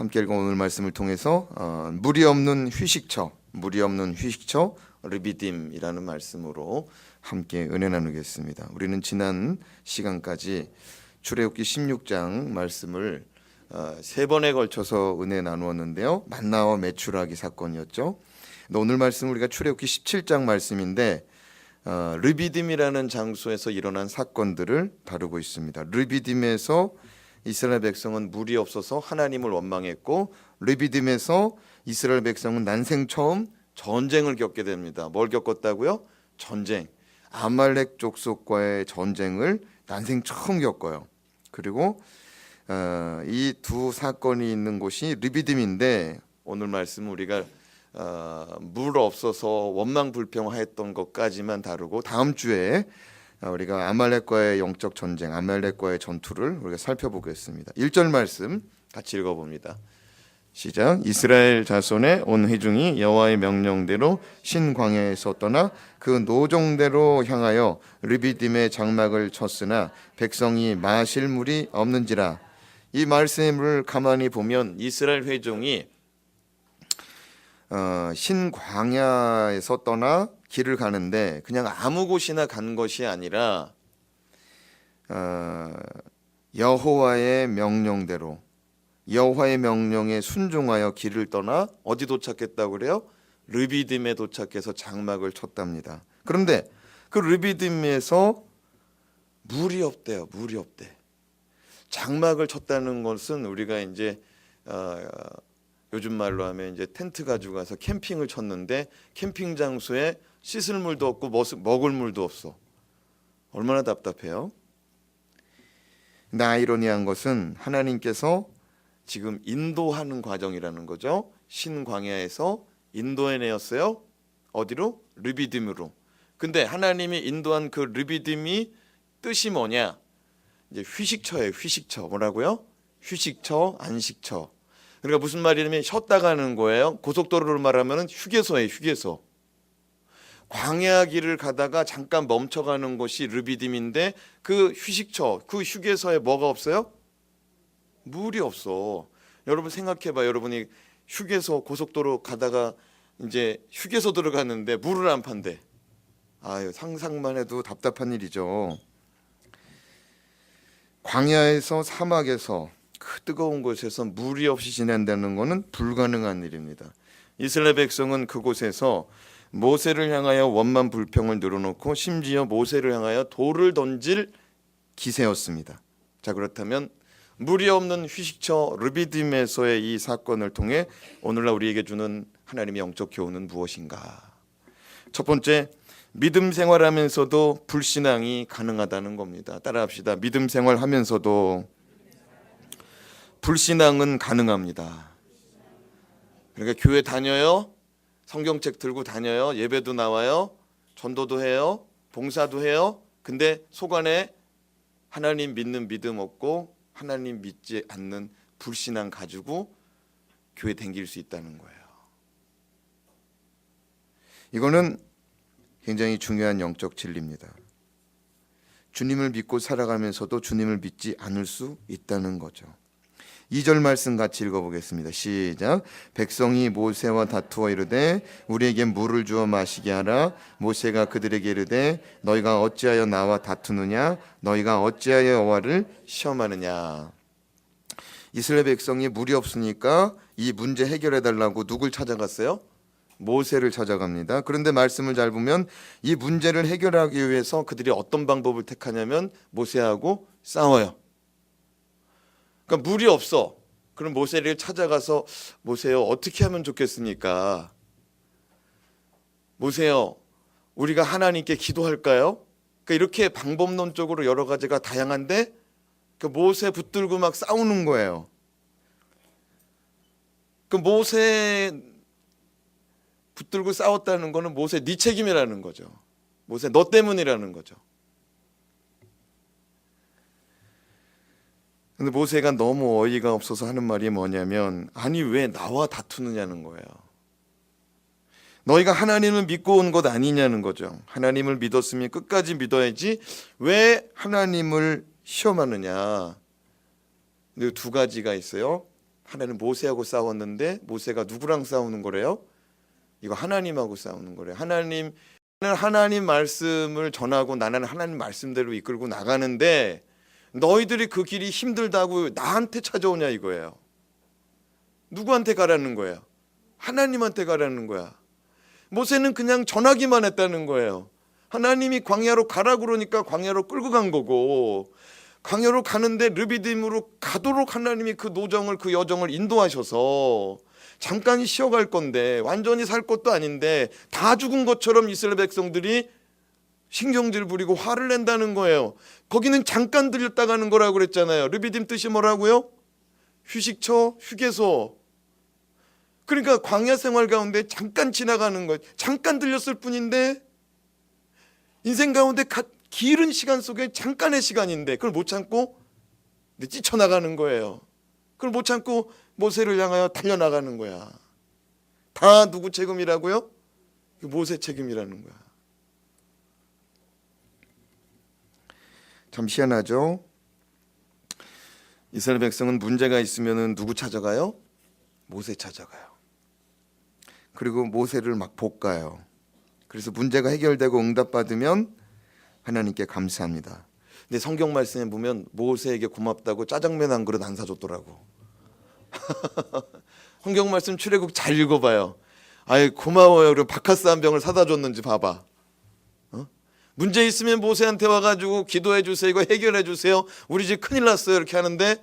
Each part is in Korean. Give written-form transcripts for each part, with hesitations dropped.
함께 읽은 오늘 말씀을 통해서 무리 없는 휴식처 르비딤이라는 말씀으로 함께 은혜 나누겠습니다. 우리는 지난 시간까지 출애굽기 16장 말씀을 세 번에 걸쳐서 은혜 나누었는데요. 만나와 메추라기 사건이었죠. 오늘 말씀 우리가 출애굽기 17장 말씀인데 르비딤이라는 장소에서 일어난 사건들을 다루고 있습니다. 르비딤에서 이스라엘 백성은 물이 없어서 하나님을 원망했고, 르비딤에서 이스라엘 백성은 난생 처음 전쟁을 겪게 됩니다. 뭘 겪었다고요? 전쟁. 아말렉 족속과의 전쟁을 난생 처음 겪어요. 그리고 이 두 사건이 있는 곳이 르비딤인데, 오늘 말씀 우리가 물 없어서 원망불평하였던 것까지만 다루고, 다음 주에 우리가 아말렉과의 영적 전쟁, 아말렉과의 전투를 우리가 살펴보겠습니다. 1절 말씀 같이 읽어봅니다. 시작. 이스라엘 자손의 온 회중이 여호와의 명령대로 신광야에서 떠나 그 노종대로 향하여 르비딤의 장막을 쳤으나 백성이 마실 물이 없는지라. 이 말씀을 가만히 보면 이스라엘 회중이 신광야에서 떠나 길을 가는데 그냥 아무 곳이나 간 것이 아니라 여호와의 명령대로, 여호와의 명령에 순종하여 길을 떠나 어디 도착했다고 그래요? 르비딤에 도착해서 장막을 쳤답니다. 그런데 그 르비딤에서 물이 없대요. 물이 없대. 장막을 쳤다는 것은 우리가 이제 요즘 말로 하면 이제 텐트 가지고 가서 캠핑을 쳤는데 캠핑 장소에 씻을 물도 없고 먹을 물도 없어. 얼마나 답답해요. 근데 아이러니한 것은 하나님께서 지금 인도하는 과정이라는 거죠. 신광야에서 인도해내었어요. 어디로? 르비딤으로. 근데 하나님이 인도한 그 르비딤이 뜻이 뭐냐? 이제 휴식처예요. 휴식처. 뭐라고요? 휴식처, 안식처. 그러니까 무슨 말이냐면 쉬었다 가는 거예요. 고속도로로 말하면 휴게소예요. 휴게소. 광야 길을 가다가 잠깐 멈춰가는 곳이 르비딤인데, 그 휴식처, 그 휴게소에 뭐가 없어요? 물이 없어. 여러분 생각해봐. 여러분이 휴게소, 고속도로 가다가 이제 휴게소 들어갔는데 물을 안 판대. 아유, 상상만 해도 답답한 일이죠. 광야에서, 사막에서, 그 뜨거운 곳에서 물이 없이 지낸다는 것은 불가능한 일입니다. 이스라엘 백성은 그곳에서 모세를 향하여 원만 불평을 늘어놓고 심지어 모세를 향하여 돌을 던질 기세였습니다. 자, 그렇다면 물이 없는 휴식처 르비딤에서의 이 사건을 통해 오늘날 우리에게 주는 하나님의 영적 교훈은 무엇인가? 첫 번째, 믿음 생활하면서도 불신앙이 가능하다는 겁니다. 따라합시다. 믿음 생활하면서도 불신앙은 가능합니다. 그러니까 교회 다녀요, 성경책 들고 다녀요, 예배도 나와요, 전도도 해요, 봉사도 해요. 근데 속 안에 하나님 믿는 믿음 없고 하나님 믿지 않는 불신앙 가지고 교회 댕길 수 있다는 거예요. 이거는 굉장히 중요한 영적 진리입니다. 주님을 믿고 살아가면서도 주님을 믿지 않을 수 있다는 거죠. 2절 말씀 같이 읽어보겠습니다. 시작. 백성이 모세와 다투어 이르되 우리에게 물을 주어 마시게 하라. 모세가 그들에게 이르되 너희가 어찌하여 나와 다투느냐? 너희가 어찌하여 여호와를 시험하느냐? 이스라엘 백성이 물이 없으니까 이 문제 해결해 달라고 누굴 찾아갔어요? 모세를 찾아갑니다. 그런데 말씀을 잘 보면 이 문제를 해결하기 위해서 그들이 어떤 방법을 택하냐면 모세하고 싸워요. 그러니까 물이 없어. 그럼 모세를 찾아가서 모세요, 어떻게 하면 좋겠습니까? 모세요, 우리가 하나님께 기도할까요? 그러니까 이렇게 방법론적으로 여러 가지가 다양한데 그 모세 붙들고 막 싸우는 거예요. 그 모세 붙들고 싸웠다는 거는 모세 네 책임이라는 거죠. 모세 너 때문이라는 거죠. 근데 모세가 너무 어이가 없어서 하는 말이 뭐냐면, 아니 왜 나와 다투느냐는 거예요. 너희가 하나님을 믿고 온 것 아니냐는 거죠. 하나님을 믿었으면 끝까지 믿어야지 왜 하나님을 시험하느냐. 근데 두 가지가 있어요. 하나님 모세하고 싸웠는데 모세가 누구랑 싸우는 거래요? 이거 하나님하고 싸우는 거래요. 하나님 말씀을 전하고 나는 하나님 말씀대로 이끌고 나가는데 너희들이 그 길이 힘들다고 나한테 찾아오냐 이거예요. 누구한테 가라는 거예요? 하나님한테 가라는 거야. 모세는 그냥 전하기만 했다는 거예요. 하나님이 광야로 가라 그러니까 광야로 끌고 간 거고, 광야로 가는데 르비딤으로 가도록 하나님이 그 노정을, 그 여정을 인도하셔서 잠깐 쉬어갈 건데, 완전히 살 것도 아닌데 다 죽은 것처럼 이스라엘 백성들이 신경질 부리고 화를 낸다는 거예요. 거기는 잠깐 들렸다 가는 거라고 그랬잖아요. 르비딤 뜻이 뭐라고요? 휴식처, 휴게소. 그러니까 광야 생활 가운데 잠깐 지나가는 것, 잠깐 들렸을 뿐인데 인생 가운데 길은 시간 속에 잠깐의 시간인데 그걸 못 참고 뛰쳐나가는 거예요. 그걸 못 참고 모세를 향하여 달려나가는 거야. 다 누구 책임이라고요? 모세 책임이라는 거야. 참 희한하죠? 이스라엘 백성은 문제가 있으면 누구 찾아가요? 모세 찾아가요. 그리고 모세를 막 볶아요. 그래서 문제가 해결되고 응답받으면 하나님께 감사합니다. 근데 성경 말씀에 보면 모세에게 고맙다고 짜장면 한 그릇 안 사줬더라고. 성경 말씀 출애굽 잘 읽어봐요. 아이 고마워요. 그럼 바카스 한 병을 사다 줬는지 봐봐. 문제 있으면 모세한테 와가지고 기도해 주세요. 이거 해결해 주세요. 우리 집 큰일 났어요. 이렇게 하는데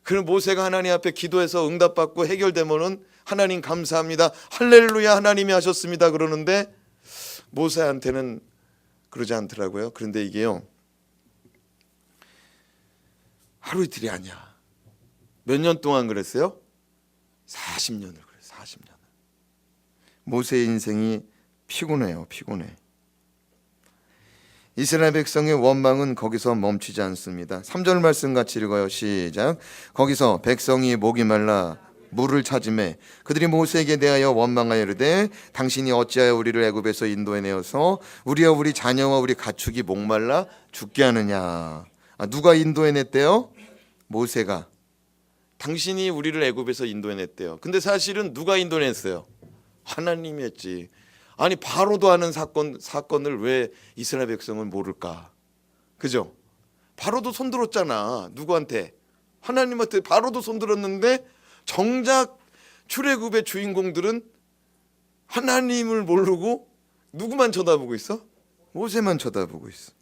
그럼 모세가 하나님 앞에 기도해서 응답받고 해결되면은 하나님 감사합니다. 할렐루야 하나님이 하셨습니다. 그러는데 모세한테는 그러지 않더라고요. 그런데 이게요. 하루 이틀이 아니야. 몇 년 동안 그랬어요? 40년을 그래요. 40년. 모세의 인생이 피곤해요. 피곤해. 이스라엘 백성의 원망은 거기서 멈추지 않습니다. 3절 말씀 같이 읽어요. 시작. 거기서 백성이 목이 말라 물을 찾으매 그들이 모세에게 대하여 원망하여 이르되 당신이 어찌하여 우리를 애굽에서 인도해 내어서 우리와 우리 자녀와 우리 가축이 목말라 죽게 하느냐. 누가 인도해 냈대요? 모세가. 당신이 우리를 애굽에서 인도해 냈대요. 근데 사실은 누가 인도해 냈어요? 하나님이 했지. 아니 바로도 하는 사건을 왜 이스라엘 백성은 모를까? 그죠? 바로도 손들었잖아. 누구한테? 하나님한테 바로도 손들었는데 정작 출애굽의 주인공들은 하나님을 모르고 누구만 쳐다보고 있어? 모세만 쳐다보고 있어.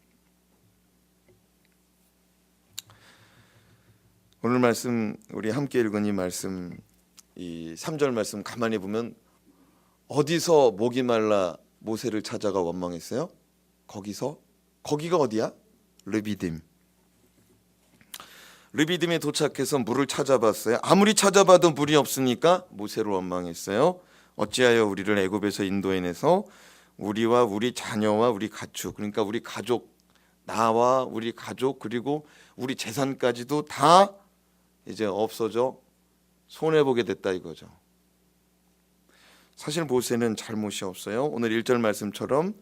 오늘 말씀 우리 함께 읽은 이 말씀, 이 3절 말씀 가만히 보면 어디서 목이 말라 모세를 찾아가 원망했어요? 거기가 어디야? 르비딤. 르비딤에 도착해서 물을 찾아봤어요. 아무리 찾아봐도 물이 없으니까 모세를 원망했어요. 어찌하여 우리를 애굽에서 인도해내서 우리와 우리 자녀와 우리 가축, 그러니까 우리 가족, 나와 우리 가족 그리고 우리 재산까지도 다 이제 없어져 손해보게 됐다 이거죠. 사실 모세는 잘못이 없어요. 오늘 1절 말씀처럼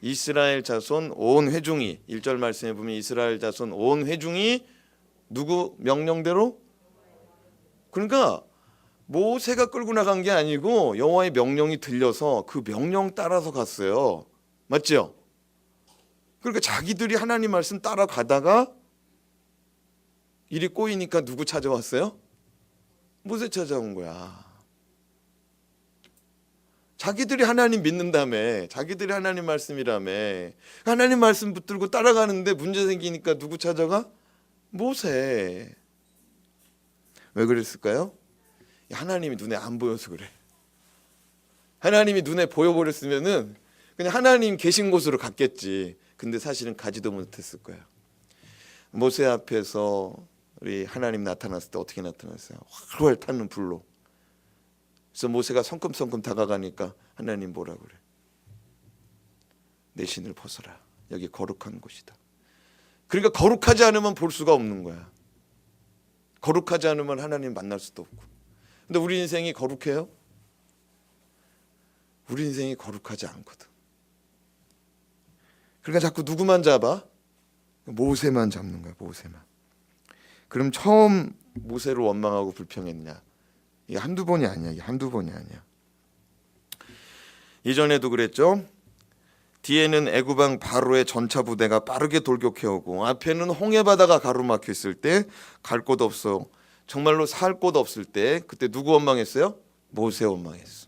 이스라엘 자손 온 회중이, 1절 말씀에 보면 이스라엘 자손 온 회중이 누구 명령대로? 그러니까 모세가 끌고 나간 게 아니고 여호와의 명령이 들려서 그 명령 따라서 갔어요. 맞죠? 그러니까 자기들이 하나님 말씀 따라가다가 일이 꼬이니까 누구 찾아왔어요? 모세 찾아온 거야. 자기들이 하나님 믿는다며, 자기들이 하나님 말씀이라며, 하나님 말씀 붙들고 따라가는데 문제 생기니까 누구 찾아가? 모세. 왜 그랬을까요? 하나님이 눈에 안 보여서 그래. 하나님이 눈에 보여버렸으면은 그냥 하나님 계신 곳으로 갔겠지. 근데 사실은 가지도 못했을 거야. 모세 앞에서 우리 하나님 나타났을 때 어떻게 나타났어요? 활활 타는 불로. 그래서 모세가 성큼성큼 다가가니까 하나님 뭐라 그래? 내 신을 벗어라. 여기 거룩한 곳이다. 그러니까 거룩하지 않으면 볼 수가 없는 거야. 거룩하지 않으면 하나님 만날 수도 없고. 근데 우리 인생이 거룩해요? 우리 인생이 거룩하지 않거든. 그러니까 자꾸 누구만 잡아? 모세만 잡는 거야. 모세만. 그럼 처음 모세를 원망하고 불평했냐? 이게 한두 번이 아니야. 이게 한두 번이 아니야. 이전에도 그랬죠. 뒤에는 애굽 왕 바로의 전차 부대가 빠르게 돌격해오고 앞에는 홍해 바다가 가로막혀 있을 때 갈 곳 없어. 정말로 살 곳 없을 때 그때 누구 원망했어요? 모세 원망했어.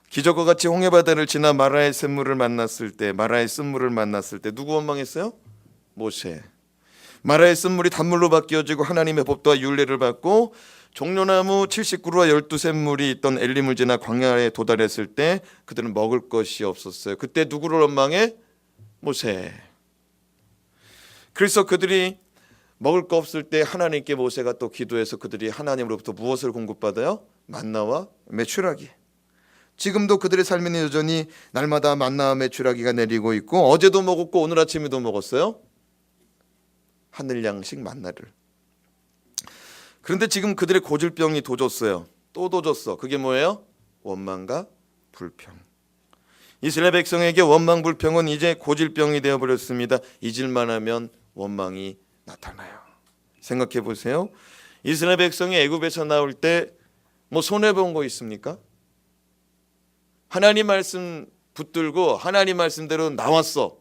기적과 같이 홍해 바다를 지나 마라의 샘물을 만났을 때, 마라의 쓴물을 만났을 때 누구 원망했어요? 모세. 마라의 쓴물이 단물로 바뀌어지고 하나님의 법도와 율례를 받고 종려나무 70그루와 12샘물이 있던 엘림을 지나 광야에 도달했을 때 그들은 먹을 것이 없었어요. 그때 누구를 원망해? 모세. 그래서 그들이 먹을 거 없을 때 하나님께 모세가 또 기도해서 그들이 하나님으로부터 무엇을 공급받아요? 만나와 메추라기. 지금도 그들의 삶에는 여전히 날마다 만나와 메추라기가 내리고 있고 어제도 먹었고 오늘 아침에도 먹었어요. 하늘 양식 만나를. 그런데 지금 그들의 고질병이 도졌어요. 또 도졌어. 그게 뭐예요? 원망과 불평. 이스라엘 백성에게 원망 불평은 이제 고질병이 되어버렸습니다. 잊을만 하면 원망이 나타나요. 생각해 보세요. 이스라엘 백성이 애굽에서 나올 때 뭐 손해본 거 있습니까? 하나님 말씀 붙들고 하나님 말씀대로 나왔어.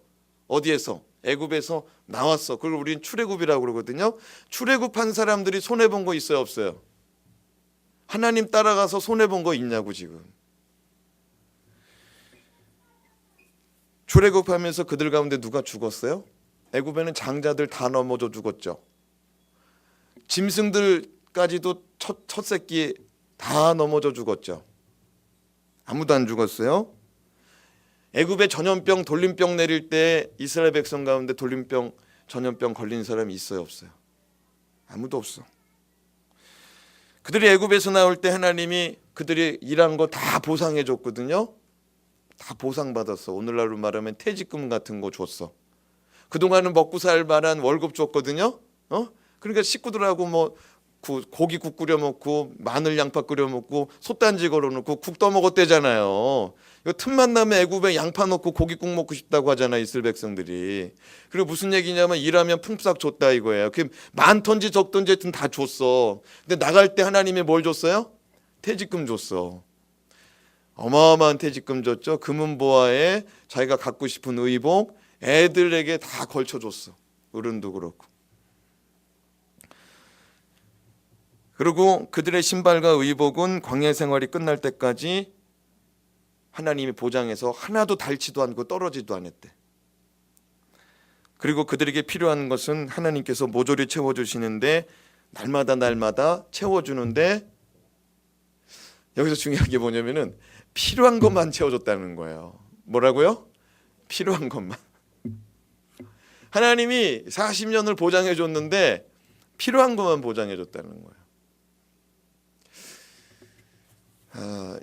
어디에서? 애굽에서 나왔어. 그걸 우리는 출애굽이라고 그러거든요. 출애굽한 사람들이 손해본 거 있어요, 없어요? 하나님 따라가서 손해본 거 있냐고. 지금 출애굽하면서 그들 가운데 누가 죽었어요? 애굽에는 장자들 다 넘어져 죽었죠. 짐승들까지도 첫 새끼 다 넘어져 죽었죠. 아무도 안 죽었어요. 애굽에 전염병, 돌림병 내릴 때 이스라엘 백성 가운데 돌림병, 전염병 걸린 사람이 있어요, 없어요? 아무도 없어. 그들이 애굽에서 나올 때 하나님이 그들이 일한 거 다 보상해 줬거든요. 다 보상받았어. 오늘날로 말하면 퇴직금 같은 거 줬어. 그동안은 먹고 살 만한 월급 줬거든요. 그러니까 식구들하고 뭐 고기국 끓여 먹고 마늘 양파 끓여 먹고 솥단지 걸어 놓고 국 떠 먹었대잖아요. 이거 틈만 나면 애굽에 양파 넣고 고기국 먹고 싶다고 하잖아, 이스라엘 백성들이. 그리고 무슨 얘기냐면 일하면 품삯 줬다 이거예요. 그 많던지 적던지 하여튼 다 줬어. 근데 나갈 때 하나님이 뭘 줬어요? 퇴직금 줬어. 어마어마한 퇴직금 줬죠. 금은보화에 자기가 갖고 싶은 의복 애들에게 다 걸쳐줬어. 어른도 그렇고. 그리고 그들의 신발과 의복은 광야 생활이 끝날 때까지 하나님이 보장해서 하나도 닳지도 않고 떨어지도 않았대. 그리고 그들에게 필요한 것은 하나님께서 모조리 채워주시는데 날마다 채워주는데 여기서 중요한 게 뭐냐면은 필요한 것만 채워줬다는 거예요. 뭐라고요? 필요한 것만. 하나님이 40년을 보장해 줬는데 필요한 것만 보장해 줬다는 거예요.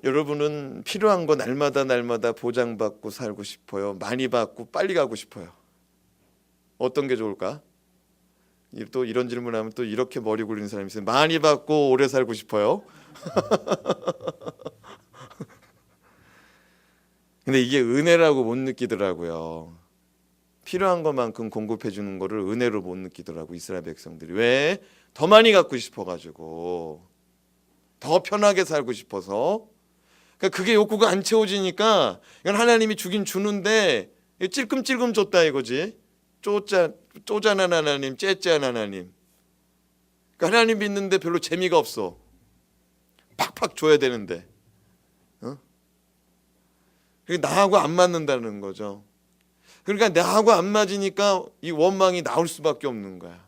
여러분은 필요한 거 날마다 보장받고 살고 싶어요? 많이 받고 빨리 가고 싶어요? 어떤 게 좋을까? 또 이런 질문하면 또 이렇게 머리 굴리는 사람이 있어요. 많이 받고 오래 살고 싶어요? 근데 이게 은혜라고 못 느끼더라고요. 필요한 것만큼 공급해 주는 거를 은혜로 못 느끼더라고 이스라엘 백성들이. 왜? 더 많이 갖고 싶어가지고, 더 편하게 살고 싶어서. 그러니까 그게 욕구가 안 채워지니까 이건 하나님이 주긴 주는데 찔끔찔끔 줬다 이거지. 쪼잔한 하나님, 째째한 하나님. 그러니까 하나님 믿는데 별로 재미가 없어. 팍팍 줘야 되는데. 그러니까 나하고 안 맞는다는 거죠. 그러니까 나하고 안 맞으니까 이 원망이 나올 수밖에 없는 거야.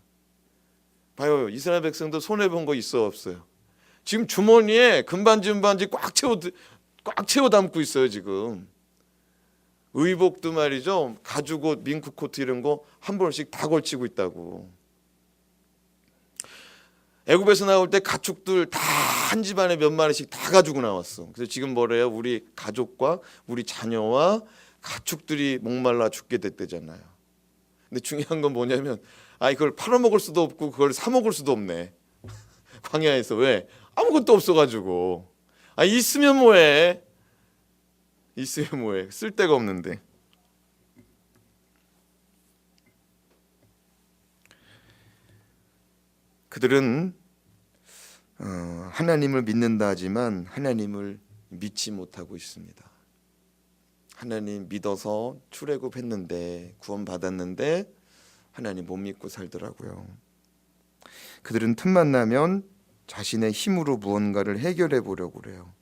봐요, 이스라엘 백성도 손해본 거 있어 없어요? 지금 주머니에 금반지 꽉 채워 담고 있어요 지금. 의복도 말이죠, 가죽옷, 밍크코트 이런 거 한 벌씩 다 걸치고 있다고. 애굽에서 나올 때 가축들 다 한 집안에 몇 마리씩 다 가지고 나왔어. 그래서 지금 뭐래요? 우리 가족과 우리 자녀와 가축들이 목말라 죽게 됐대잖아요. 근데 중요한 건 뭐냐면 이걸 팔아먹을 수도 없고 그걸 사 먹을 수도 없네. 광야에서. 왜? 아무것도 없어가지고. 있으면 뭐해? 있으면 뭐해? 쓸 데가 없는데. 그들은 하나님을 믿는다 하지만 하나님을 믿지 못하고 있습니다. 하나님 믿어서 출애굽했는데 구원받았는데 하나님 못 믿고 살더라고요. 그들은 틈만 나면 자신의 힘으로 무언가를 해결해 보려고 그래요.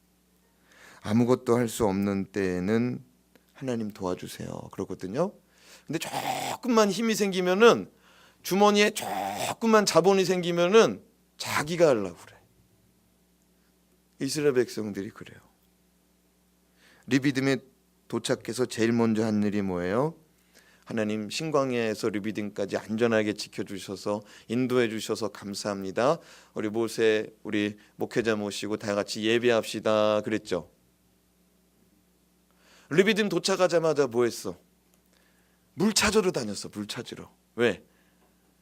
아무것도 할 수 없는 때에는 하나님 도와주세요 그러거든요. 근데 조금만 힘이 생기면은, 주머니에 조금만 자본이 생기면은 자기가 하려고 그래. 이스라엘 백성들이 그래요. 르비딤에 도착해서 제일 먼저 한 일이 뭐예요? 하나님 신광야에서 르비딤까지 안전하게 지켜주셔서 인도해 주셔서 감사합니다. 우리 모세, 우리 목회자 모시고 다 같이 예배합시다 그랬죠. 르비딤 도착하자마자 뭐 했어? 물 찾으러 다녔어. 물 찾으러. 왜?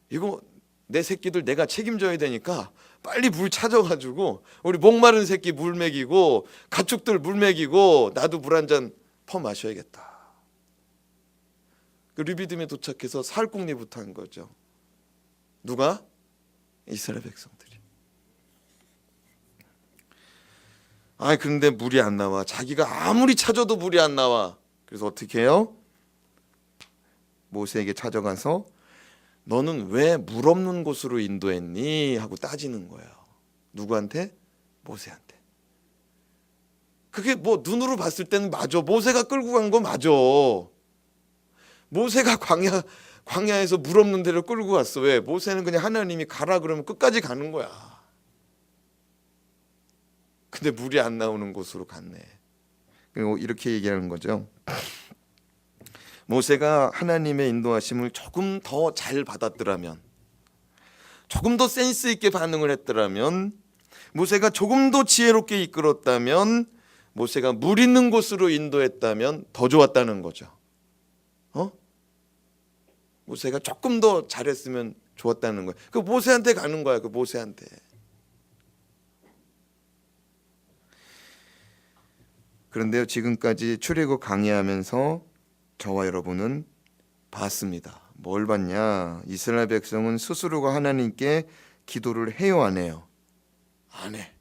이거 내 새끼들 내가 책임져야 되니까 빨리 물 찾아가지고 우리 목마른 새끼 물 먹이고 가축들 물 먹이고 나도 물 한 잔 퍼 마셔야겠다. 그 르비딤에 도착해서 살궁리부터 한 거죠. 누가? 이스라엘 백성들이. 그런데 물이 안 나와. 자기가 아무리 찾아도 물이 안 나와. 그래서 어떻게 해요? 모세에게 찾아가서 너는 왜 물 없는 곳으로 인도했니? 하고 따지는 거예요. 누구한테? 모세한테. 그게 뭐 눈으로 봤을 때는 맞아. 모세가 끌고 간 거 맞아. 모세가 광야에서 물 없는 데를 끌고 갔어. 왜? 모세는 그냥 하나님이 가라 그러면 끝까지 가는 거야. 근데 물이 안 나오는 곳으로 갔네. 그리고 이렇게 얘기하는 거죠. 모세가 하나님의 인도하심을 조금 더 잘 받았더라면, 조금 더 센스 있게 반응을 했더라면, 모세가 조금 더 지혜롭게 이끌었다면, 모세가 물 있는 곳으로 인도했다면 더 좋았다는 거죠. 모세가 조금 더 잘했으면 좋았다는 거야. 그 모세한테 가는 거야. 그 모세한테. 그런데요, 지금까지 출애굽 강의하면서 저와 여러분은 봤습니다. 뭘 봤냐? 이스라엘 백성은 스스로가 하나님께 기도를 해요, 안 해요? 안 해.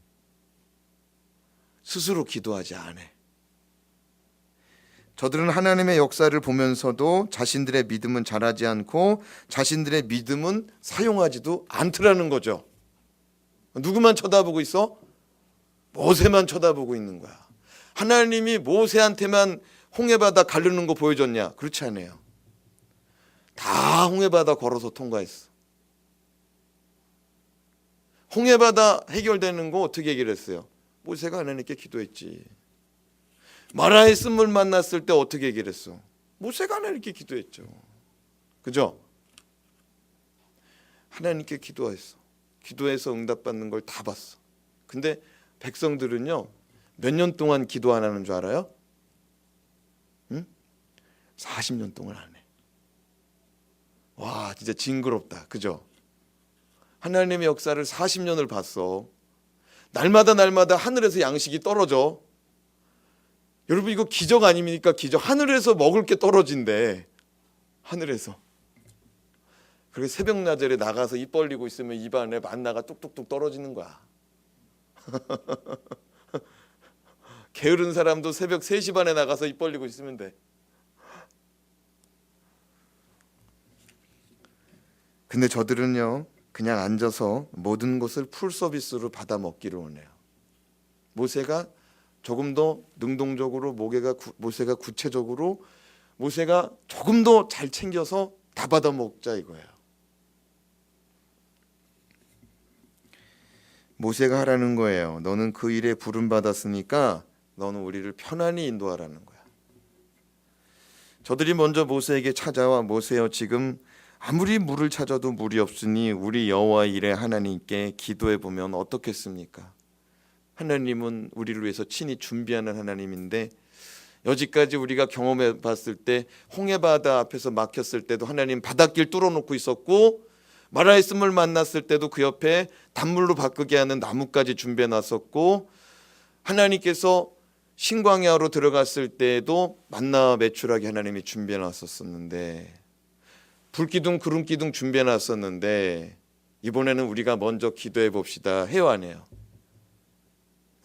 스스로 기도하지 안 해. 저들은 하나님의 역사를 보면서도 자신들의 믿음은 잘하지 않고 자신들의 믿음은 사용하지도 않더라는 거죠. 누구만 쳐다보고 있어? 모세만 쳐다보고 있는 거야. 하나님이 모세한테만 홍해바다 가르는 거 보여줬냐? 그렇지 않아요. 다 홍해바다 걸어서 통과했어. 홍해바다 해결되는 거 어떻게 해결했어요? 모세가 하나님께 기도했지. 마라의 쓴물 만났을 때 어떻게 해결했어? 모세가 하나님께 기도했죠. 그죠? 하나님께 기도했어. 기도해서 응답받는 걸 다 봤어. 근데 백성들은요, 몇 년 동안 기도 안 하는 줄 알아요? 40년 동안 안 해. 와, 진짜 징그럽다. 그죠? 하나님의 역사를 40년을 봤어. 날마다 하늘에서 양식이 떨어져. 여러분, 이거 기적 아닙니까? 기적. 하늘에서 먹을 게 떨어진대. 하늘에서. 그리고 새벽나절에 나가서 입 벌리고 있으면 입안에 만나가 뚝뚝뚝 떨어지는 거야. 게으른 사람도 새벽 3시 반에 나가서 입 벌리고 있으면 돼. 근데 저들은요, 그냥 앉아서 모든 것을 풀 서비스로 받아 먹기를 원해요. 모세가 조금 더 능동적으로, 모세가 구체적으로, 모세가 조금 더 잘 챙겨서 다 받아 먹자 이거예요. 모세가 하라는 거예요. 너는 그 일에 부름 받았으니까 너는 우리를 편안히 인도하라는 거야. 저들이 먼저 모세에게 찾아와, 모세여, 지금 아무리 물을 찾아도 물이 없으니 우리 여호와 일에 하나님께 기도해 보면 어떻겠습니까? 하나님은 우리를 위해서 친히 준비하는 하나님인데, 여지까지 우리가 경험해 봤을 때 홍해바다 앞에서 막혔을 때도 하나님 바닷길 뚫어놓고 있었고, 마라의 쓴물 만났을 때도 그 옆에 단물로 바꾸게 하는 나무까지 준비해 놨었고, 하나님께서 신광야로 들어갔을 때에도 만나 매출하게 하나님이 준비해 놨었는데, 불기둥 구름기둥 준비해 놨었는데, 이번에는 우리가 먼저 기도해 봅시다. 해요, 안 해요?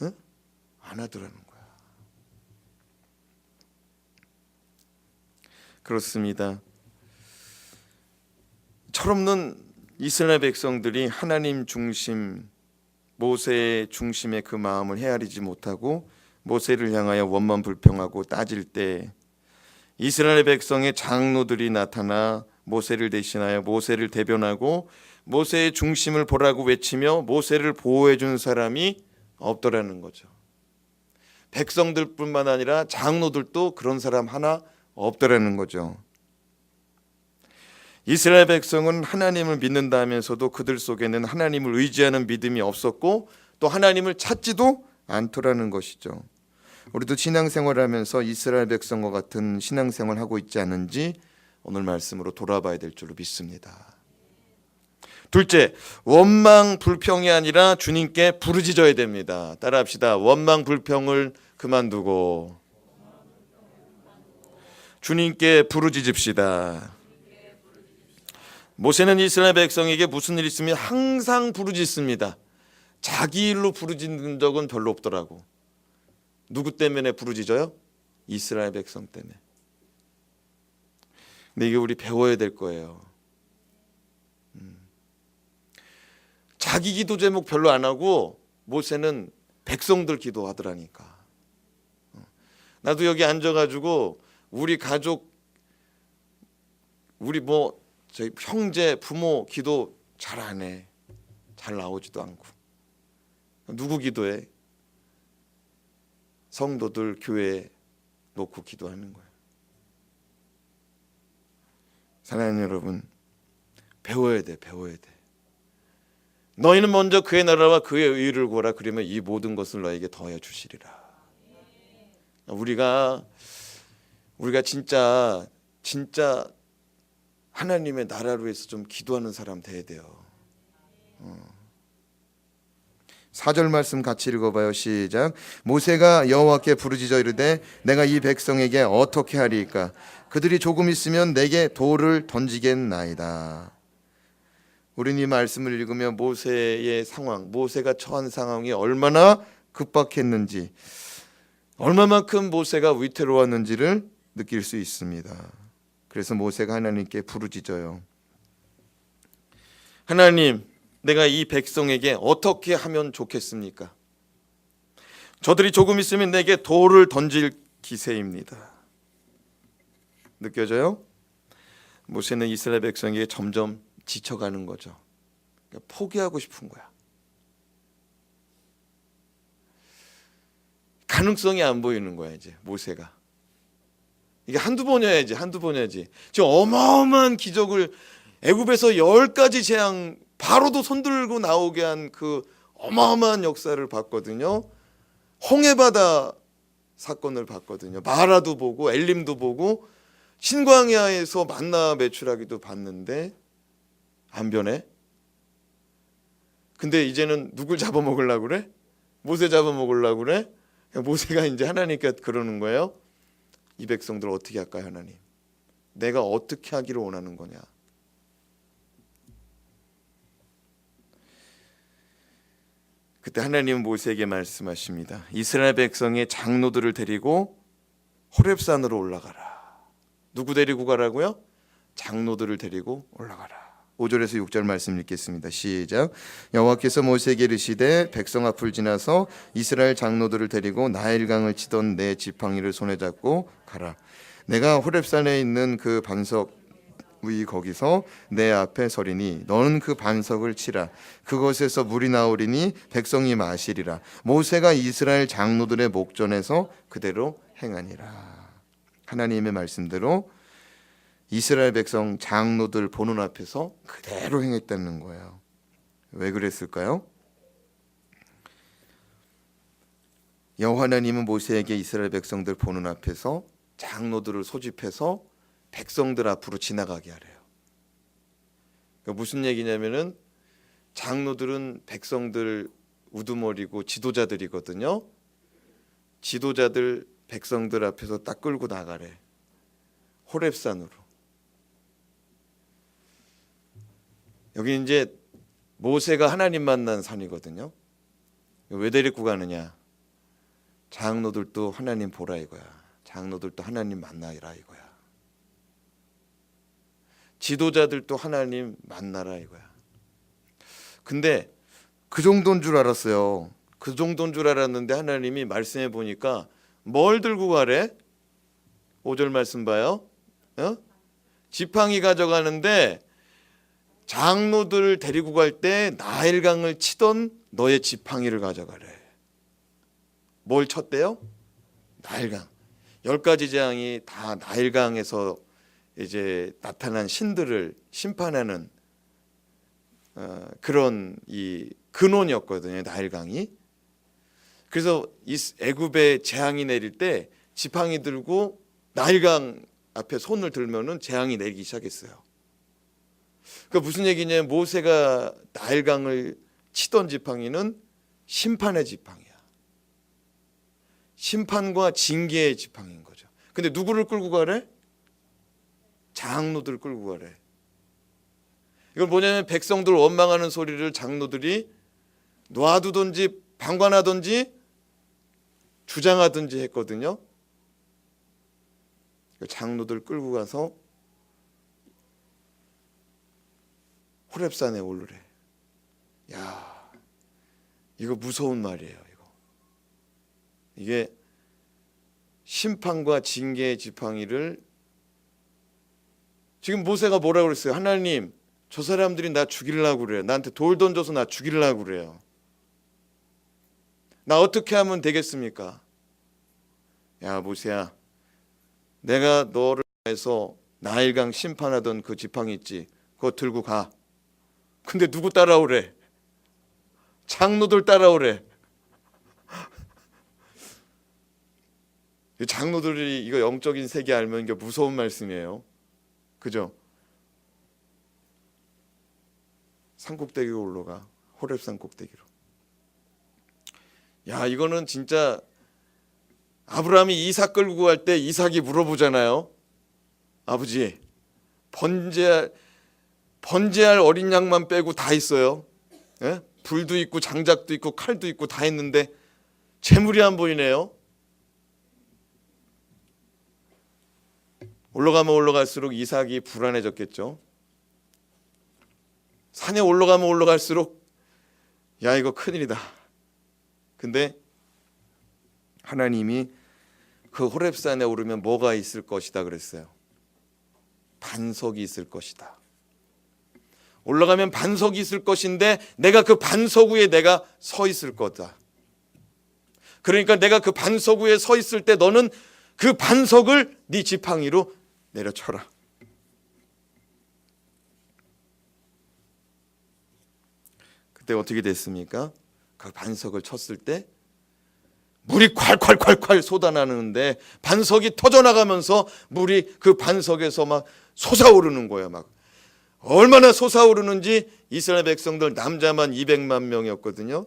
응? 안 하더라는 거야. 그렇습니다. 철없는 이스라엘 백성들이 하나님 중심, 모세 중심의 그 마음을 헤아리지 못하고 모세를 향하여 원만 불평하고 따질 때 이스라엘 백성의 장로들이 나타나 모세를 대신하여 모세를 대변하고 모세의 중심을 보라고 외치며 모세를 보호해 준 사람이 없더라는 거죠. 백성들뿐만 아니라 장로들도 그런 사람 하나 없더라는 거죠. 이스라엘 백성은 하나님을 믿는다 하면서도 그들 속에는 하나님을 의지하는 믿음이 없었고 또 하나님을 찾지도 않더라는 것이죠. 우리도 신앙생활하면서 이스라엘 백성과 같은 신앙생활을 하고 있지 않은지 오늘 말씀으로 돌아봐야 될 줄로 믿습니다. 둘째, 원망 불평이 아니라 주님께 부르짖어야 됩니다. 따라합시다. 원망 불평을 그만두고 주님께 부르짖읍시다. 모세는 이스라엘 백성에게 무슨 일이 있으면 항상 부르짖습니다. 자기 일로 부르짖는 적은 별로 없더라고. 누구 때문에 부르짖어요? 이스라엘 백성 때문에. 근데 이게 우리 배워야 될 거예요. 자기 기도 제목 별로 안 하고 모세는 백성들 기도하더라니까. 나도 여기 앉아가지고 우리 가족, 우리 저희 형제, 부모 기도 잘 안 해. 잘 나오지도 않고. 누구 기도해? 성도들 교회에 놓고 기도하는 거예요. 사랑하는 여러분, 배워야 돼. 너희는 먼저 그의 나라와 그의 의를 구하라. 그러면 이 모든 것을 너에게 더해 주시리라. 우리가 진짜 하나님의 나라를 위해서 좀 기도하는 사람 돼야 돼요. 4절 말씀 같이 읽어봐요. 시작. 모세가 여호와께 부르짖어 이르되 내가 이 백성에게 어떻게 하리이까? 그들이 조금 있으면 내게 돌을 던지겠나이다. 우리는 이 말씀을 읽으며 모세의 상황, 모세가 처한 상황이 얼마나 급박했는지, 얼마만큼 모세가 위태로웠는지를 느낄 수 있습니다. 그래서 모세가 하나님께 부르짖어요. 하나님, 내가 이 백성에게 어떻게 하면 좋겠습니까? 저들이 조금 있으면 내게 돌을 던질 기세입니다. 느껴져요? 모세는 이스라엘 백성에게 점점 지쳐가는 거죠. 그러니까 포기하고 싶은 거야. 가능성이 안 보이는 거야 이제 모세가. 이게 한두 번이어야지. 지금 어마어마한 기적을 애굽에서 10가지 재앙 바로도 손들고 나오게 한 그 어마어마한 역사를 봤거든요. 홍해바다 사건을 봤거든요. 마라도 보고 엘림도 보고 신광야에서 만나 매출하기도 봤는데 안 변해. 근데 이제는 누굴 잡아먹으려고 그래? 모세 잡아먹으려고 그래? 모세가 이제 하나님께 그러는 거예요. 이 백성들 어떻게 할까요, 하나님? 내가 어떻게 하기를 원하는 거냐? 그때 하나님은 모세에게 말씀하십니다. 이스라엘 백성의 장로들을 데리고 호렙산으로 올라가라. 누구 데리고 가라고요? 장로들을 데리고 올라가라. 5절에서 6절 말씀 읽겠습니다. 시작. 여호와께서 모세에게 이르시되 백성 앞을 지나서 이스라엘 장로들을 데리고 나일강을 치던 내 지팡이를 손에 잡고 가라. 내가 호렙산에 있는 그 반석 위 거기서 내 앞에 서리니 너는 그 반석을 치라. 그것에서 물이 나오리니 백성이 마시리라. 모세가 이스라엘 장로들의 목전에서 그대로 행하니라. 하나님의 말씀대로 이스라엘 백성 장로들 보는 앞에서 그대로 행했다는 거예요. 왜 그랬을까요? 여호와 하나님은 모세에게 이스라엘 백성들 보는 앞에서 장로들을 소집해서 백성들 앞으로 지나가게 하래요. 그러니까 무슨 얘기냐면은 장로들은 백성들 우두머리고 지도자들이거든요. 지도자들 백성들 앞에서 딱 끌고 나가래. 호렙산으로. 여기 이제 모세가 하나님 만난 산이거든요. 왜 데리고 가느냐? 장로들도 하나님 보라 이거야. 장로들도 하나님 만나라 이거야. 지도자들도 하나님 만나라 이거야. 근데 그 정도인 줄 알았어요. 그 정도인 줄 알았는데 하나님이 말씀해 보니까 뭘 들고 가래? 5절 말씀 봐요. 지팡이 가져가는데 장로들을 데리고 갈 때 나일강을 치던 너의 지팡이를 가져가래. 뭘 쳤대요? 나일강. 10가지 재앙이 다 나일강에서 이제 나타난 신들을 심판하는 그런 이 근원이었거든요. 나일강이. 그래서 이 애굽에 재앙이 내릴 때 지팡이 들고 나일강 앞에 손을 들면은 재앙이 내리기 시작했어요. 그러니까 무슨 얘기냐면 모세가 나일강을 치던 지팡이는 심판의 지팡이야. 심판과 징계의 지팡이인 거죠. 근데 누구를 끌고 가래? 장로들 끌고 가래. 이건 뭐냐면 백성들 원망하는 소리를 장로들이 놔두든지 방관하든지 주장하든지 했거든요. 장로들 끌고 가서 호렙산에 오르래. 야, 이거 무서운 말이에요. 이게 심판과 징계의 지팡이를 지금 모세가 뭐라고 그랬어요? 하나님, 저 사람들이 나 죽이려고 그래요. 나한테 돌 던져서 나 죽이려고 그래요. 나 어떻게 하면 되겠습니까? 야, 모세야, 내가 너를 위해서 나일강 심판하던 그 지팡이 있지? 그거 들고 가. 근데 누구 따라오래? 장로들 따라오래. 장로들이 이거 영적인 세계 알면 이게 무서운 말씀이에요. 그죠? 산꼭대기로 올라가. 호렙산 꼭대기로. 야, 이거는 진짜 아브라함이 이삭 끌고 갈 때 이삭이 물어보잖아요. 아버지, 번제할 어린 양만 빼고 다 있어요. 예? 불도 있고 장작도 있고 칼도 있고 다 있는데 재물이 안 보이네요. 올라가면 올라갈수록 이삭이 불안해졌겠죠. 산에 올라가면 올라갈수록 야, 이거 큰일이다. 근데 하나님이 그 호렙산에 오르면 뭐가 있을 것이다 그랬어요. 반석이 있을 것이다. 올라가면 반석이 있을 것인데 내가 그 반석 위에 내가 서 있을 거다. 그러니까 내가 그 반석 위에 서 있을 때 너는 그 반석을 네 지팡이로 내려쳐라. 그때 어떻게 됐습니까? 그 반석을 쳤을 때 물이 콸콸콸콸 쏟아나는데 반석이 터져나가면서 물이 그 반석에서 막 솟아오르는 거예요. 막 얼마나 솟아오르는지 이스라엘 백성들 남자만 200만 명이었거든요.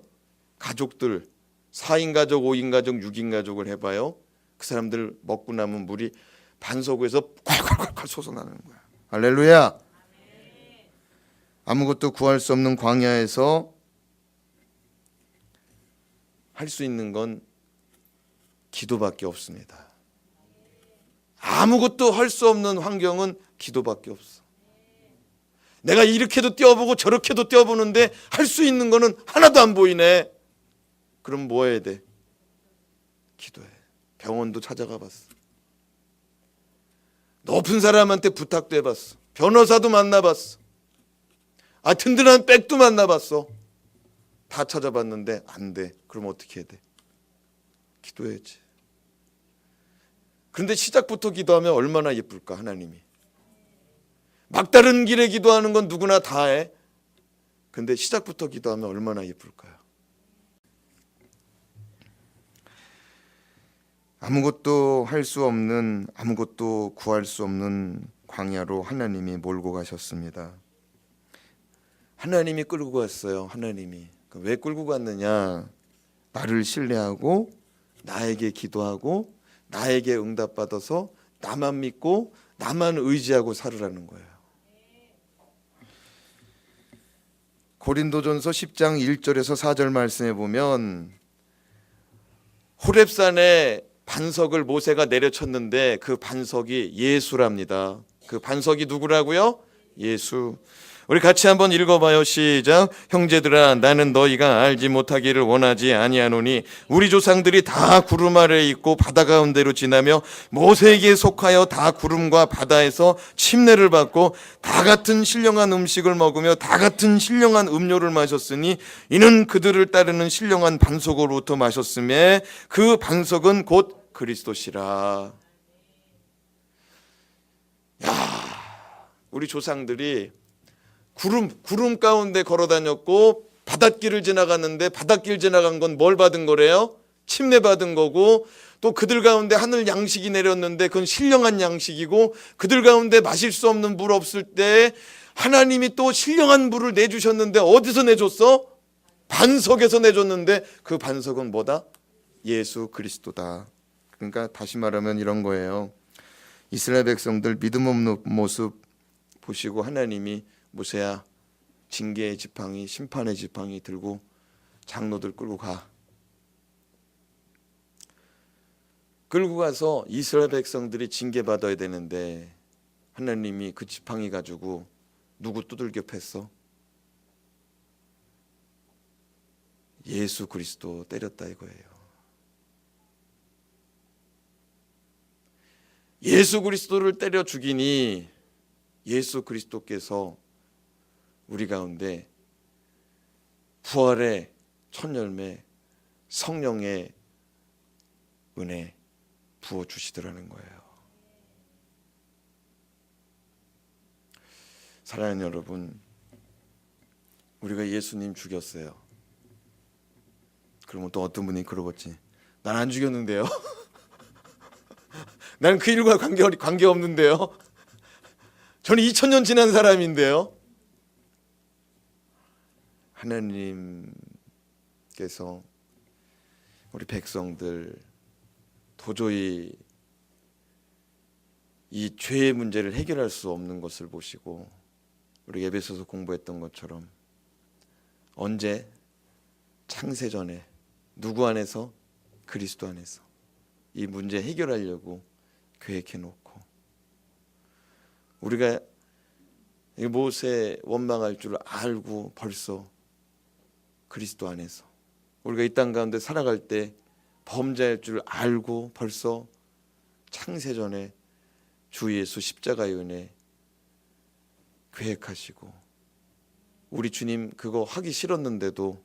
가족들 4인 가족, 5인 가족, 6인 가족을 해봐요. 그 사람들 먹고 남은 물이 반석에서 콸콸콸콸 솟아나는 거야. 할렐루야. 아무것도 구할 수 없는 광야에서 할 수 있는 건 기도밖에 없습니다. 아무것도 할 수 없는 환경은 기도밖에 없어. 내가 이렇게도 뛰어보고 저렇게도 뛰어보는데 할 수 있는 거는 하나도 안 보이네. 그럼 뭐 해야 돼? 기도해. 병원도 찾아가 봤어. 높은 사람한테 부탁도 해봤어. 변호사도 만나봤어. 든든한 백도 만나봤어. 다 찾아봤는데 안 돼. 그럼 어떻게 해야 돼? 기도해야지. 그런데 시작부터 기도하면 얼마나 예쁠까 하나님이. 막다른 길에 기도하는 건 누구나 다 해. 근데 시작부터 기도하면 얼마나 예쁠까요? 아무것도 할 수 없는, 아무것도 구할 수 없는 광야로 하나님이 몰고 가셨습니다. 하나님이 끌고 갔어요. 하나님이. 왜 끌고 갔느냐? 나를 신뢰하고 나에게 기도하고 나에게 응답받아서 나만 믿고 나만 의지하고 살으라는 거예요. 고린도전서 10장 1절에서 4절 말씀에 보면 호렙산에 반석을 모세가 내려쳤는데 그 반석이 예수랍니다. 그 반석이 누구라고요? 예수. 우리 같이 한번 읽어봐요. 시작. 형제들아, 나는 너희가 알지 못하기를 원하지 아니하노니 우리 조상들이 다 구름 아래에 있고 바다 가운데로 지나며 모세에게 속하여 다 구름과 바다에서 침례를 받고 다 같은 신령한 음식을 먹으며 다 같은 신령한 음료를 마셨으니 이는 그들을 따르는 신령한 반석으로부터 마셨음에 그 반석은 곧 그리스도시라. 우리 조상들이 구름 가운데 걸어 다녔고 바닷길을 지나갔는데 바닷길 지나간 건 뭘 받은 거래요? 침례 받은 거고, 또 그들 가운데 하늘 양식이 내렸는데 그건 신령한 양식이고, 그들 가운데 마실 수 없는 물 없을 때 하나님이 또 신령한 물을 내주셨는데 어디서 내줬어? 반석에서 내줬는데 그 반석은 뭐다? 예수 그리스도다. 그러니까 다시 말하면 이런 거예요. 이스라엘 백성들 믿음 없는 모습 보시고 하나님이 모세야, 징계의 지팡이, 심판의 지팡이 들고 장로들 끌고 가. 끌고 가서 이스라엘 백성들이 징계받아야 되는데 하나님이 그 지팡이 가지고 누구 두들겨 팼어? 예수 그리스도 때렸다 이거예요. 예수 그리스도를 때려 죽이니 예수 그리스도께서 우리 가운데 부활의 첫 열매 성령의 은혜 부어 주시더라는 거예요. 사랑하는 여러분, 우리가 예수님 죽였어요. 그러면 또 어떤 분이 그러겠지. 난 안 죽였는데요. 난 그 일과 관계 없는데요. 저는 2000년 지난 사람인데요. 하나님께서 우리 백성들 도저히 이 죄의 문제를 해결할 수 없는 것을 보시고, 우리 에베소서 공부했던 것처럼 언제? 창세전에 누구 안에서? 그리스도 안에서 이 문제 해결하려고 계획해 놓고, 우리가 모세 원망할 줄 알고 벌써 그리스도 안에서, 우리가 이 땅 가운데 살아갈 때 범죄할 줄 알고 벌써 창세전에 주 예수 십자가의 은혜 계획하시고, 우리 주님 그거 하기 싫었는데도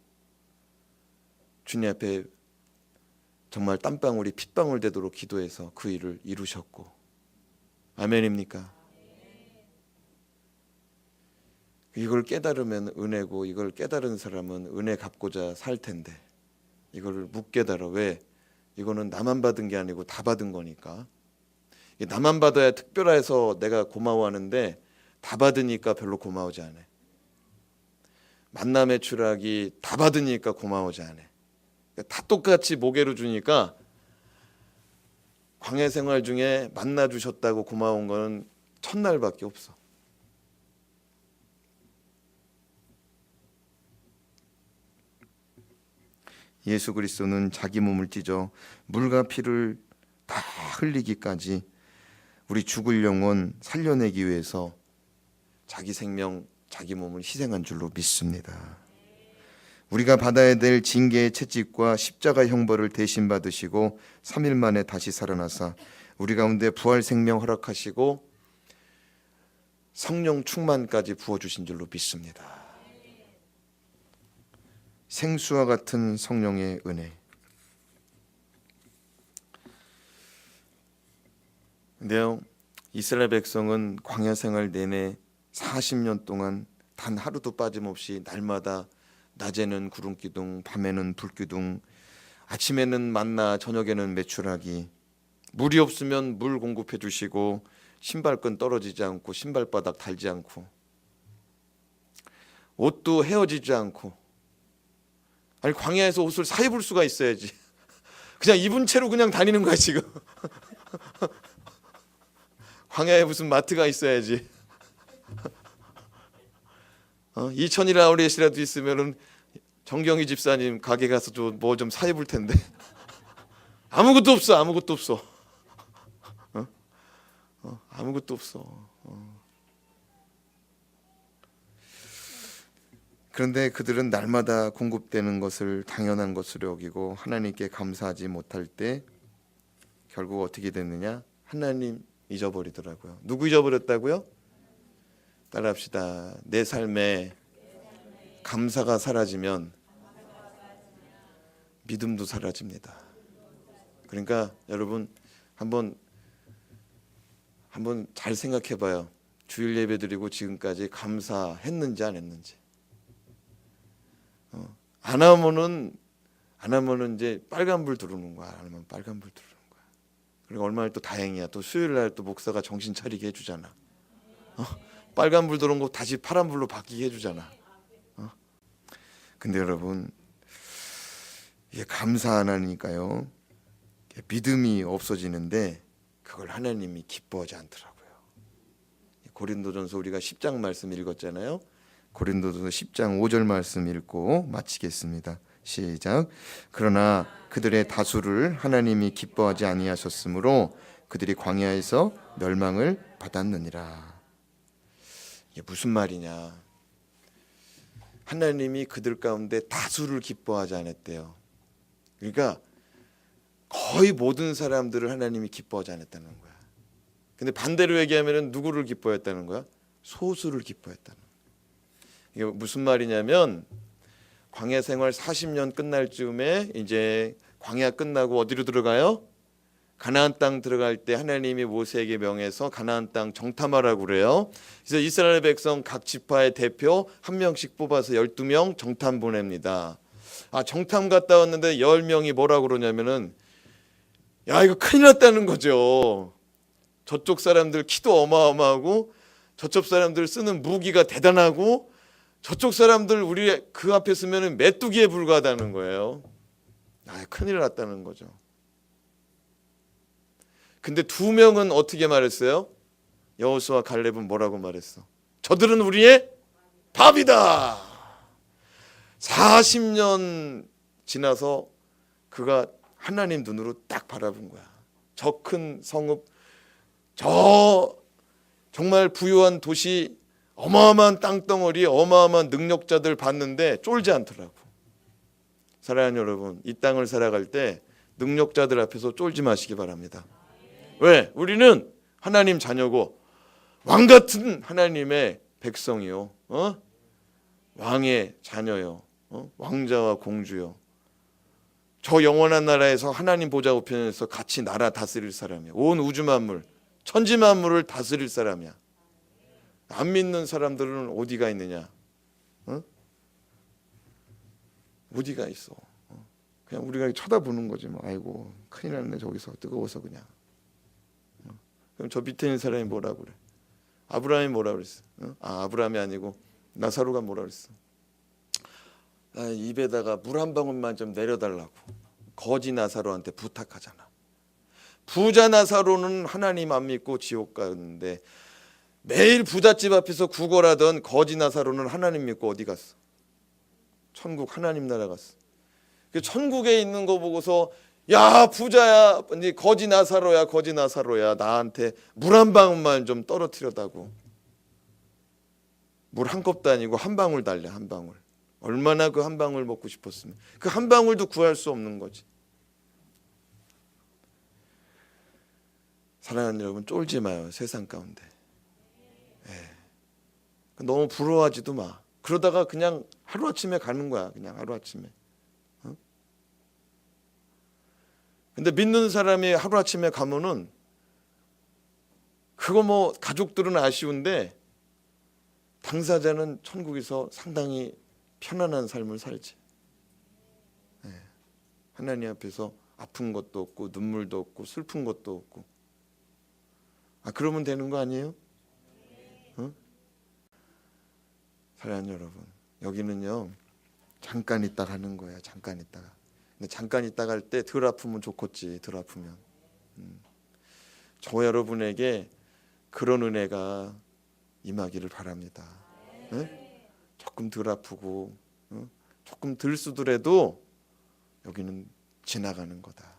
주님 앞에 정말 땀방울이 핏방울 되도록 기도해서 그 일을 이루셨고, 아멘입니까? 이걸 깨달으면 은혜고, 이걸 깨달은 사람은 은혜 갚고자 살 텐데 이거를 못 깨달아. 왜? 이거는 나만 받은 게 아니고 다 받은 거니까. 나만 받아야 특별해서 내가 고마워하는데 다 받으니까 별로 고마워지 않아. 만남의 추락이 다 받으니까 고마워지 않아. 다 똑같이 모계로 주니까 광야 생활 중에 만나 주셨다고 고마운 거는 첫날밖에 없어. 예수 그리스도는 자기 몸을 찢어 물과 피를 다 흘리기까지 우리 죽을 영혼 살려내기 위해서 자기 생명, 자기 몸을 희생한 줄로 믿습니다. 우리가 받아야 될 징계의 채찍과 십자가 형벌을 대신 받으시고 3일 만에 다시 살아나사 우리 가운데 부활 생명 허락하시고 성령 충만까지 부어주신 줄로 믿습니다. 생수와 같은 성령의 은혜. 근데요, 이스라엘 백성은 광야 생활 내내 40년 동안 단 하루도 빠짐없이 날마다 낮에는 구름 기둥, 밤에는 불 기둥, 아침에는 만나, 저녁에는 메추라기, 물이 없으면 물 공급해 주시고 신발끈 떨어지지 않고 신발바닥 닳지 않고 옷도 헤어지지 않고. 아니, 광야에서 옷을 사 입을 수가 있어야지. 그냥 입은 채로 그냥 다니는 거야 지금. 광야에 무슨 마트가 있어야지. 2000이라 아울렛이라도 있으면은 정경희 집사님 가게 가서 뭐 좀 사 입을 텐데. 아무것도 없어. 아무것도 없어. 아무것도 없어. 그런데 그들은 날마다 공급되는 것을 당연한 것으로 여기고 하나님께 감사하지 못할 때 결국 어떻게 됐느냐? 하나님 잊어버리더라고요. 누구 잊어버렸다고요? 따라합시다. 내 삶에 감사가 사라지면 믿음도 사라집니다. 그러니까 여러분 한번 잘 생각해봐요. 주일 예배 드리고 지금까지 감사했는지 안 했는지. 안 하면은 이제 빨간불 들어오는 거야. 안 하면 빨간불 들어오는 거야. 그리고 얼마나 또 다행이야. 또 수요일 날 또 목사가 정신 차리게 해주잖아. 빨간불 들어온 거 다시 파란불로 바뀌게 해주잖아. 근데 여러분 이게 감사 안 하니까요 믿음이 없어지는데 그걸 하나님이 기뻐하지 않더라고요. 고린도전서 우리가 10장 말씀 읽었잖아요. 고린도전서 10장 5절 말씀 읽고 마치겠습니다. 시작. 그러나 그들의 다수를 하나님이 기뻐하지 아니하셨으므로 그들이 광야에서 멸망을 받았느니라. 이게 무슨 말이냐? 하나님이 그들 가운데 다수를 기뻐하지 않았대요. 그러니까 거의 모든 사람들을 하나님이 기뻐하지 않았다는 거야. 근데 반대로 얘기하면 누구를 기뻐했다는 거야? 소수를 기뻐했다는 거야. 이게 무슨 말이냐면 광야 생활 40년 끝날 즈음에 이제 광야 끝나고 어디로 들어가요? 가나안 땅 들어갈 때 하나님이 모세에게 명해서 가나안 땅 정탐하라고 그래요. 그래서 이스라엘 백성 각 지파의 대표 한 명씩 뽑아서 12명 정탐 보냅니다. 정탐 갔다 왔는데 10명이 뭐라고 그러냐면은 야 이거 큰일 났다는 거죠. 저쪽 사람들 키도 어마어마하고 저쪽 사람들 쓰는 무기가 대단하고 저쪽 사람들 우리 그 앞에 쓰면은 메뚜기에 불과하다는 거예요. 큰일 났다는 거죠. 근데 2명은 어떻게 말했어요? 여호수아 갈렙은 뭐라고 말했어? 저들은 우리의 밥이다. 40년 지나서 그가 하나님 눈으로 딱 바라본 거야. 저 큰 성읍, 저 정말 부유한 도시, 어마어마한 땅덩어리, 어마어마한 능력자들 봤는데 쫄지 않더라고. 사랑하는 여러분, 이 땅을 살아갈 때 능력자들 앞에서 쫄지 마시기 바랍니다. 왜? 우리는 하나님 자녀고 왕 같은 하나님의 백성이요, 왕의 자녀요, 왕자와 공주요. 저 영원한 나라에서 하나님 보좌 우편에서 같이 나라 다스릴 사람이야. 온 우주 만물, 천지 만물을 다스릴 사람이야. 안 믿는 사람들은 어디가 있느냐? 어디가 있어? 그냥 우리가 쳐다보는 거지 뭐. 아이고 큰일 났네 저기서 뜨거워서 그냥. 그럼 저 밑에 있는 사람이 뭐라고 그래? 아브라함이 뭐라고 그랬어? 아브라함이 아니고 나사로가 뭐라고 그랬어? 입에다가 물 한 방울만 좀 내려달라고 거지 나사로한테 부탁하잖아. 부자 나사로는 하나님 안 믿고 지옥 가는데 매일 부잣집 앞에서 구걸하던 거지 나사로는 하나님 믿고 어디 갔어? 천국 하나님 나라 갔어. 천국에 있는 거 보고서 야 부자야, 거지 나사로야 나한테 물 한 방울만 좀 떨어뜨려다고. 물 한 컵도 아니고 한 방울 달래. 한 방울. 얼마나 그 한 방울 먹고 싶었으면. 그 한 방울도 구할 수 없는 거지. 사랑하는 여러분, 쫄지 마요. 세상 가운데. 너무 부러워하지도 마. 그러다가 그냥 하루아침에 가는 거야. 그냥 하루아침에. 근데 믿는 사람이 하루아침에 가면은 그거 뭐 가족들은 아쉬운데 당사자는 천국에서 상당히 편안한 삶을 살지. 하나님 앞에서 아픈 것도 없고 눈물도 없고 슬픈 것도 없고. 그러면 되는 거 아니에요? 사랑하는 여러분, 여기는요 잠깐 있다 가는 거야. 잠깐 있다가. 근데 잠깐 있다 갈 때 덜 아프면 좋겠지. 덜 아프면. 저 여러분에게 그런 은혜가 임하기를 바랍니다. 조금 덜 아프고 조금 덜 쓰더라도 여기는 지나가는 거다.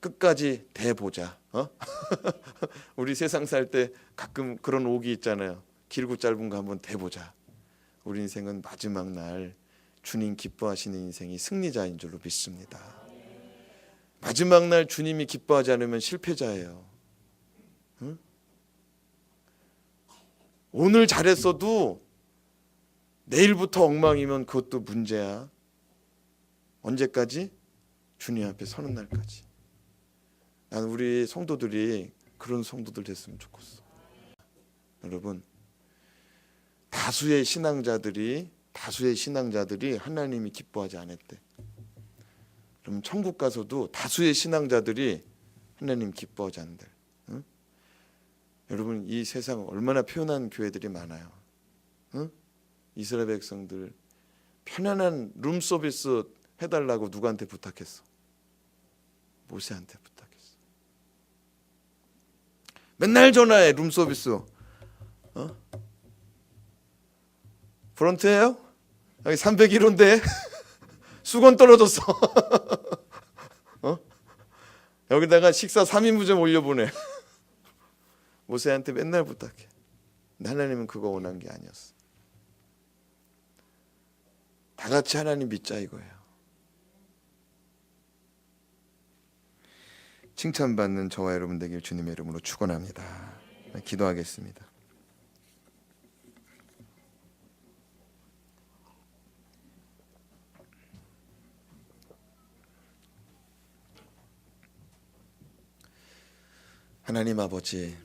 끝까지 대보자. 우리 세상 살 때 가끔 그런 옥이 있잖아요. 길고 짧은 거 한번 대보자. 우리 인생은 마지막 날 주님 기뻐하시는 인생이 승리자인 줄로 믿습니다. 마지막 날 주님이 기뻐하지 않으면 실패자예요. 응? 오늘 잘했어도 내일부터 엉망이면 그것도 문제야. 언제까지? 주님 앞에 서는 날까지. 난 우리 성도들이 그런 성도들 됐으면 좋겠어. 여러분, 다수의 신앙자들이 하나님이 기뻐하지 않았대. 그럼 천국 가서도 다수의 신앙자들이 하나님 기뻐하지 않는다. 응? 여러분, 이 세상 얼마나 편한 교회들이 많아요. 응? 이스라엘 백성들 편안한 룸 서비스 해달라고 누구한테 부탁했어? 모세한테 부탁했어. 맨날 전화해. 룸 서비스. 프런트예요? 여기 301호인데 수건 떨어졌어. 여기다가 식사 3인분 올려보내. 모세한테 맨날 부탁해. 근데 하나님은 그거 원한 게 아니었어. 다 같이 하나님 믿자 이거예요. 칭찬받는 저와 여러분 되길 주님의 이름으로 축원합니다. 기도하겠습니다. 하나님 아버지,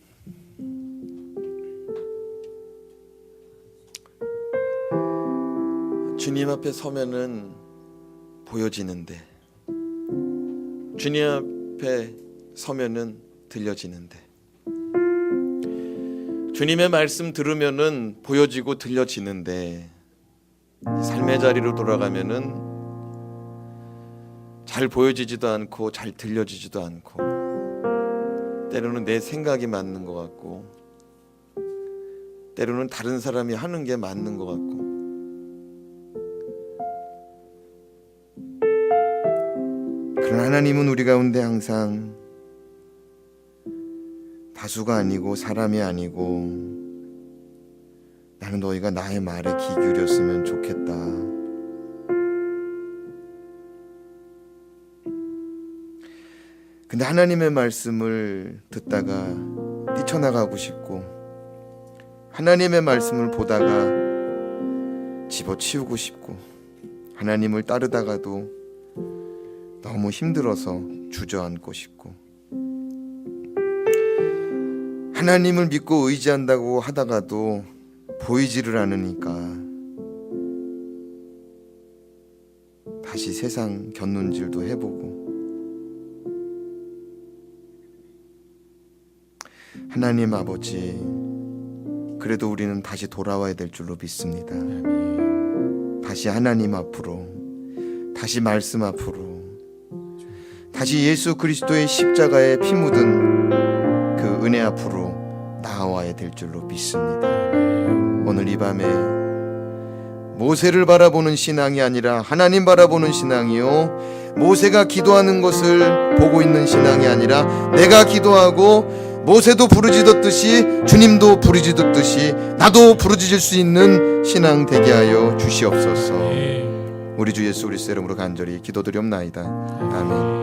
주님 앞에 서면은 보여지는데, 주님 앞에 서면은 들려지는데, 주님의 말씀 들으면은 보여지고 들려지는데, 삶의 자리로 돌아가면은 잘 보여지지도 않고 잘 들려지지도 않고, 때로는 내 생각이 맞는 것 같고, 때로는 다른 사람이 하는 게 맞는 것 같고, 그러나 하나님은 우리 가운데 항상 다수가 아니고 사람이 아니고, 나는 너희가 나의 말에 귀 기울였으면 좋겠다. 근데 하나님의 말씀을 듣다가 뛰쳐나가고 싶고, 하나님의 말씀을 보다가 집어치우고 싶고, 하나님을 따르다가도 너무 힘들어서 주저앉고 싶고, 하나님을 믿고 의지한다고 하다가도 보이지를 않으니까 다시 세상 곁눈질도 해보고, 하나님 아버지, 그래도 우리는 다시 돌아와야 될 줄로 믿습니다. 다시 하나님 앞으로, 다시 말씀 앞으로, 다시 예수 그리스도의 십자가에 피 묻은 그 은혜 앞으로 나아와야 될 줄로 믿습니다. 오늘 이 밤에 모세를 바라보는 신앙이 아니라 하나님 바라보는 신앙이요, 모세가 기도하는 것을 보고 있는 신앙이 아니라 내가 기도하고 모세도 부르짖었듯이 주님도 부르짖었듯이 나도 부르짖을 수 있는 신앙 되게 하여 주시옵소서. 우리 주 예수 그리스도 이름으로 간절히 기도드리옵나이다. 아멘.